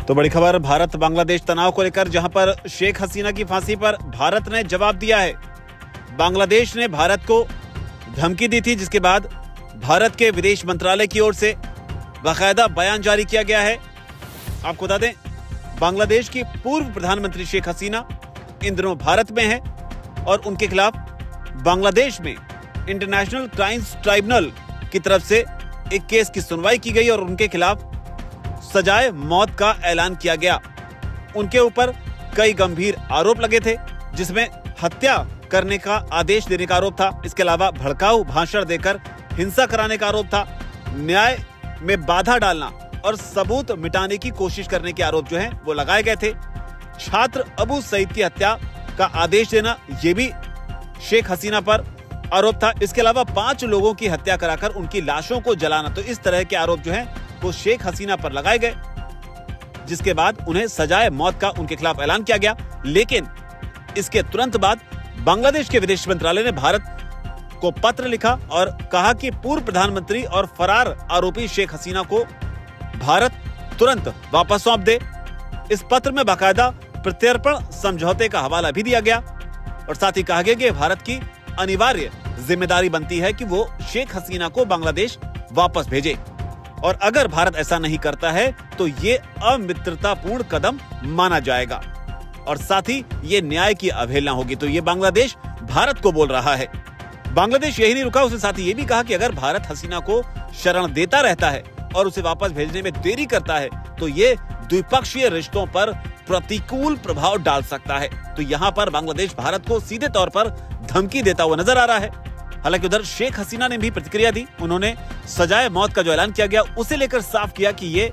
तो बड़ी खबर भारत बांग्लादेश तनाव को लेकर, जहां पर शेख हसीना की फांसी पर भारत ने जवाब दिया है। बांग्लादेश ने भारत को धमकी दी थी, जिसके बाद भारत के विदेश मंत्रालय की ओर से बाकायदा बयान जारी किया गया है। आपको बता दें, बांग्लादेश की पूर्व प्रधानमंत्री शेख हसीना इन दिनों भारत में है और उनके खिलाफ बांग्लादेश में इंटरनेशनल क्राइम्स ट्राइब्यूनल की तरफ से एक केस की सुनवाई की गई और उनके खिलाफ सजाए मौत का ऐलान किया गया। उनके ऊपर कई गंभीर आरोप लगे थे, जिसमें हत्या करने का आदेश देने का आरोप था। इसके अलावा भड़काऊ भाषण देकर हिंसा कराने का आरोप था, न्याय में बाधा डालना और सबूत मिटाने की कोशिश करने के आरोप जो हैं वो लगाए गए थे। छात्र अबू सईद की हत्या का आदेश देना, ये भी शेख हसीना पर आरोप था। इसके अलावा 5 लोगों की हत्या कराकर उनकी लाशों को जलाना, तो इस तरह के आरोप जो हैं वो शेख हसीना पर लगाए गए, जिसके बाद उन्हें सजाए मौत का उनके खिलाफ ऐलान किया गया। लेकिन इसके तुरंत बाद बांग्लादेश के विदेश मंत्रालय ने भारत को पत्र लिखा और कहा कि पूर्व प्रधानमंत्री और फरार आरोपी शेख हसीना को भारत तुरंत वापस सौंप दे। इस पत्र में बाकायदा प्रत्यर्पण समझौते का हवाला भी दिया गया और साथ ही कहा गया कि भारत की अनिवार्य जिम्मेदारी बनती है कि वो शेख हसीना को बांग्लादेश वापस भेजे, और अगर भारत ऐसा नहीं करता है तो ये अमित्रतापूर्ण कदम माना जाएगा और साथ ही ये न्याय की अवहेलना होगी। तो ये बांग्लादेश भारत को बोल रहा है। बांग्लादेश यही नहीं रुका, उसने साथ ही ये भी कहा कि अगर भारत हसीना को शरण देता रहता है और उसे वापस भेजने में देरी करता है तो ये द्विपक्षीय रिश्तों पर प्रतिकूल प्रभाव डाल सकता है। तो यहाँ पर बांग्लादेश भारत को सीधे तौर पर धमकी देता हुआ नजर आ रहा है। हालांकि उधर शेख हसीना ने भी प्रतिक्रिया दी। उन्होंने सजाए मौत का जो ऐलान किया गया उसे लेकर साफ किया कि ये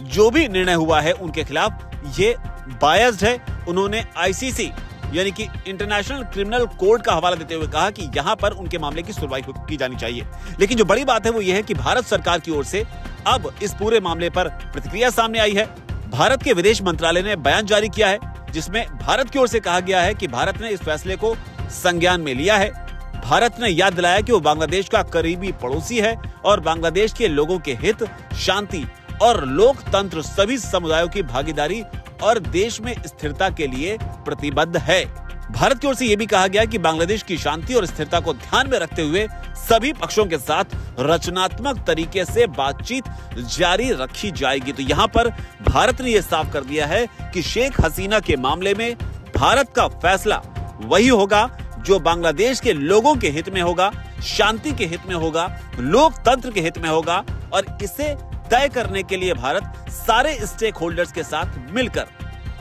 जो भी निर्णय हुआ है उनके खिलाफ ये बायस्ड है। उन्होंने आईसीसी यानी कि इंटरनेशनल क्रिमिनल कोर्ट का हवाला देते हुए कहा कि यहाँ पर उनके मामले की सुनवाई की जानी चाहिए। लेकिन जो बड़ी बात है वो ये है कि भारत सरकार की ओर से अब इस पूरे मामले पर प्रतिक्रिया सामने आई है। भारत के विदेश मंत्रालय ने बयान जारी किया है, जिसमें भारत की ओर से कहा गया है कि भारत ने इस फैसले को संज्ञान में लिया है। भारत ने याद दिलाया कि वो बांग्लादेश का करीबी पड़ोसी है और बांग्लादेश के लोगों के हित, शांति और लोकतंत्र, सभी समुदायों की भागीदारी और देश में स्थिरता के लिए प्रतिबद्ध है। भारत की ओर से यह भी कहा गया कि बांग्लादेश की शांति और स्थिरता को ध्यान में रखते हुए सभी पक्षों के साथ रचनात्मक तरीके से बातचीत जारी रखी जाएगी। तो यहाँ पर भारत ने यह साफ कर दिया है कि शेख हसीना के मामले में भारत का फैसला वही होगा जो बांग्लादेश के लोगों के हित में होगा, शांति के हित में होगा, लोकतंत्र के हित में होगा, और इसे तय करने के लिए भारत सारे स्टेक होल्डर्स के साथ मिलकर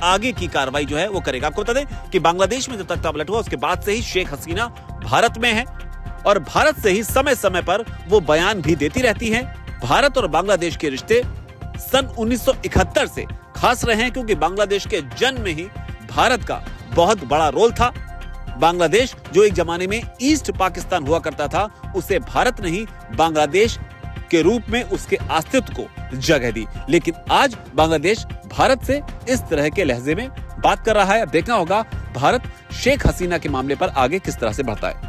आगे की कार्रवाई जो है वो करेगा। आपको बता दें कि बांग्लादेश में जब तक तबलट हुआ उसके बाद से ही शेख हसीना भारत में है और भारत से ही समय समय पर वो बयान भी देती रहती हैं। भारत और बांग्लादेश के रिश्ते सन 1971 से खास रहे हैं, क्योंकि बांग्लादेश के जन्म में ही भारत का बहुत बड़ा रोल था। बांग्लादेश जो एक जमाने में ईस्ट पाकिस्तान हुआ करता था, उसे भारत ने ही बांग्लादेश के रूप में उसके अस्तित्व को जगह दी। लेकिन आज बांग्लादेश भारत से इस तरह के लहजे में बात कर रहा है। अब देखना होगा भारत शेख हसीना के मामले पर आगे किस तरह से बढ़ता है।